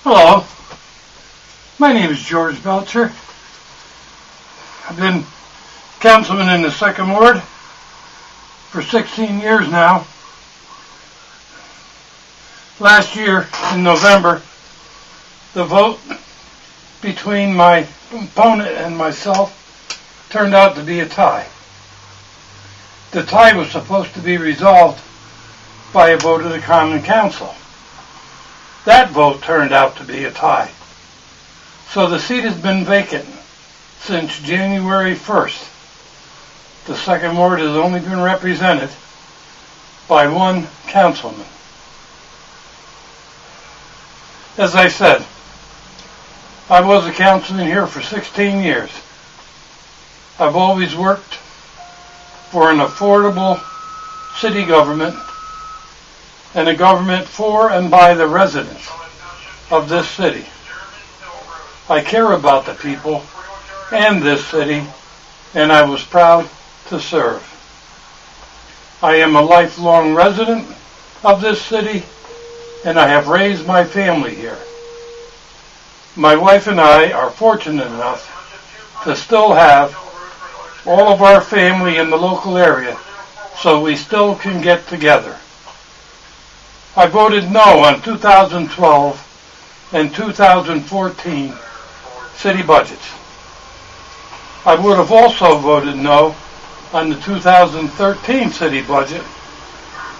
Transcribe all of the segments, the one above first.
Hello, my name is George Belcher. I've been councilman in the 2nd Ward for 16 years now. Last year in November, the vote between my opponent and myself turned out to be a tie. The tie was supposed to be resolved by a vote of the Common Council. That vote turned out to be a tie. So the seat has been vacant since January 1st. The 2nd Ward has only been represented by one councilman. As I said, I was a councilman here for 16 years. I've always worked for an affordable city government and a government for and by the residents of this city. I care about the people and this city, and I was proud to serve. I am a lifelong resident of this city, and I have raised my family here. My wife and I are fortunate enough to still have all of our family in the local area, so we still can get together. I voted no on 2012 and 2014 city budgets. I would have also voted no on the 2013 city budget,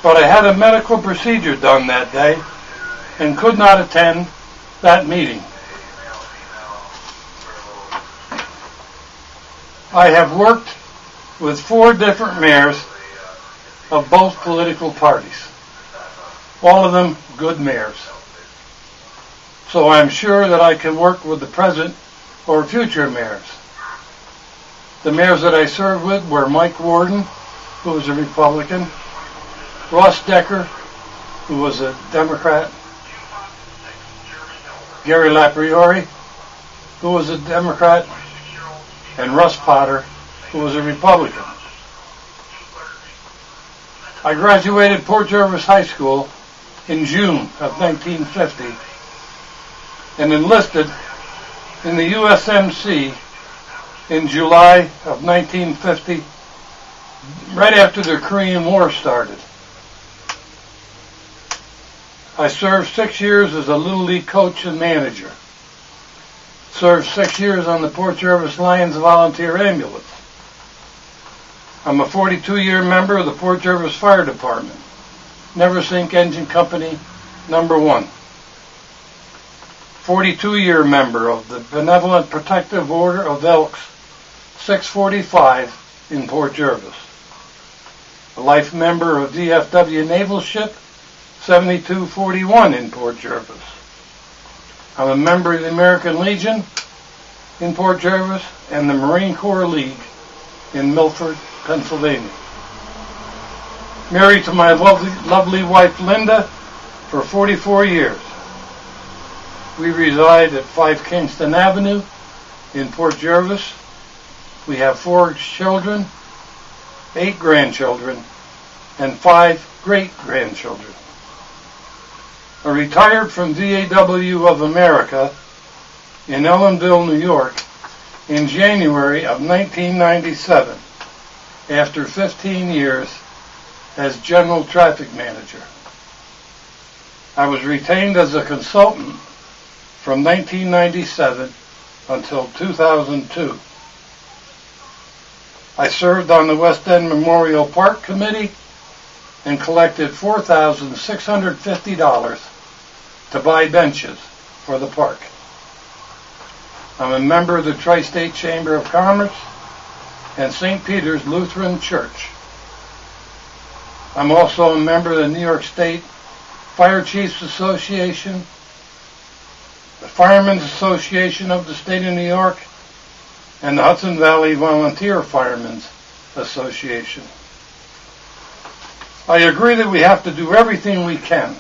but I had a medical procedure done that day and could not attend that meeting. I have worked with 4 different mayors of both political parties. All of them good mayors. So I'm sure that I can work with the present or future mayors. The mayors that I served with were Mike Warden, who was a Republican, Ross Decker, who was a Democrat, Gary Lapriori, who was a Democrat, and Russ Potter, who was a Republican. I graduated Port Jervis High School in June of 1950 and enlisted in the USMC in July of 1950, right after the Korean War started. I served 6 years as a Little League coach and manager. Served 6 years on the Port Jervis Lions Volunteer Ambulance. I'm a 42-year member of the Port Jervis Fire Department, Never Sink Engine Company number 1. 42-year member of the Benevolent Protective Order of Elks 645 in Port Jervis. A life member of DFW Naval Ship 7241 in Port Jervis. I'm a member of the American Legion in Port Jervis and the Marine Corps League in Milford, Pennsylvania. Married to my lovely wife Linda for 44 years. We reside at 5 Kingston Avenue in Port Jervis. We have 4 children, 8 grandchildren, and 5 great-grandchildren. I retired from VAW of America in Ellenville, New York in January of 1997 after 15 years as General Traffic Manager. I was retained as a consultant from 1997 until 2002. I served on the West End Memorial Park Committee and collected $4,650 to buy benches for the park. I'm a member of the Tri-State Chamber of Commerce and St. Peter's Lutheran Church. I'm also a member of the New York State Fire Chiefs Association, the Firemen's Association of the State of New York, and the Hudson Valley Volunteer Firemen's Association. I agree that we have to do everything we can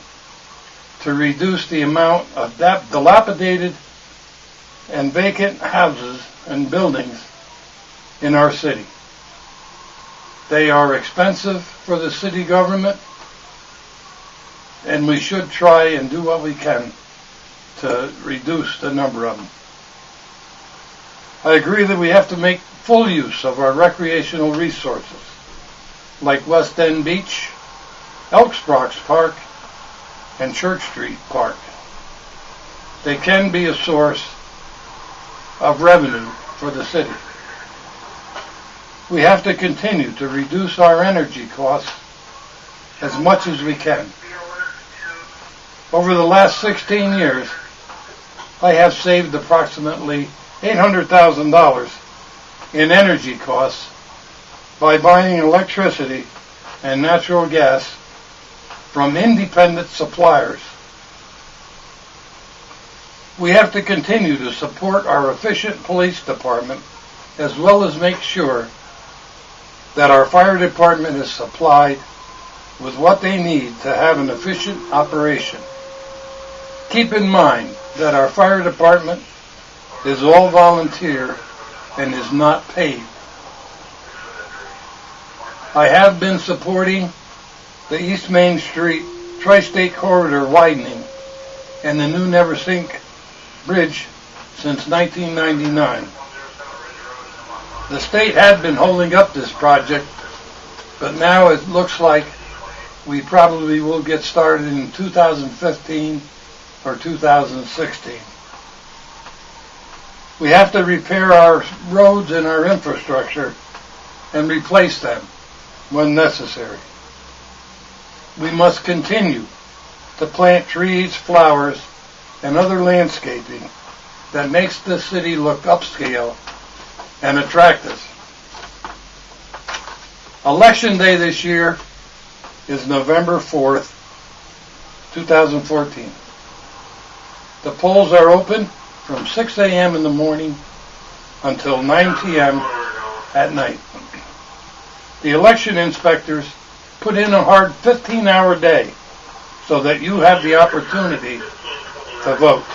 to reduce the amount of dilapidated and vacant houses and buildings in our city. They are expensive for the city government, and we should try and do what we can to reduce the number of them. I agree that we have to make full use of our recreational resources, like West End Beach, Elks Rocks Park, and Church Street Park. They can be a source of revenue for the city. We have to continue to reduce our energy costs as much as we can. Over the last 16 years, I have saved approximately $800,000 in energy costs by buying electricity and natural gas from independent suppliers. We have to continue to support our efficient police department, as well as make sure that our fire department is supplied with what they need to have an efficient operation. Keep in mind that our fire department is all volunteer and is not paid. I have been supporting the East Main Street Tri-State Corridor widening and the new Neversink Bridge since 1999. The state had been holding up this project, but now it looks like we probably will get started in 2015 or 2016. We have to repair our roads and our infrastructure and replace them when necessary. We must continue to plant trees, flowers, and other landscaping that makes the city look upscale and attractive. Election Day this year is November 4th, 2014. The polls are open from 6 a.m. in the morning until 9 p.m. at night. The election inspectors put in a hard 15-hour day so that you have the opportunity to vote.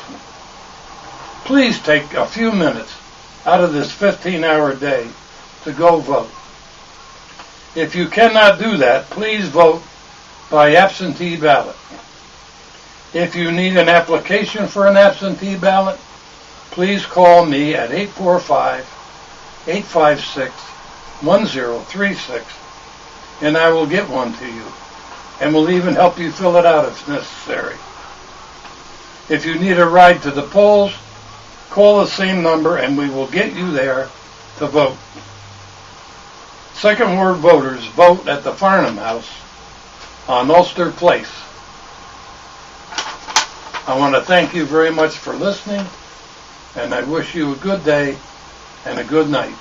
Please take a few minutes out of this 15-hour day to go vote. If you cannot do that, please vote by absentee ballot. If you need an application for an absentee ballot, please call me at 845-856-1036 and I will get one to you, and will even help you fill it out if necessary. If you need a ride to the polls, call the same number and we will get you there to vote. Second Ward voters vote at the Farnham House on Ulster Place. I want to thank you very much for listening, and I wish you a good day and a good night.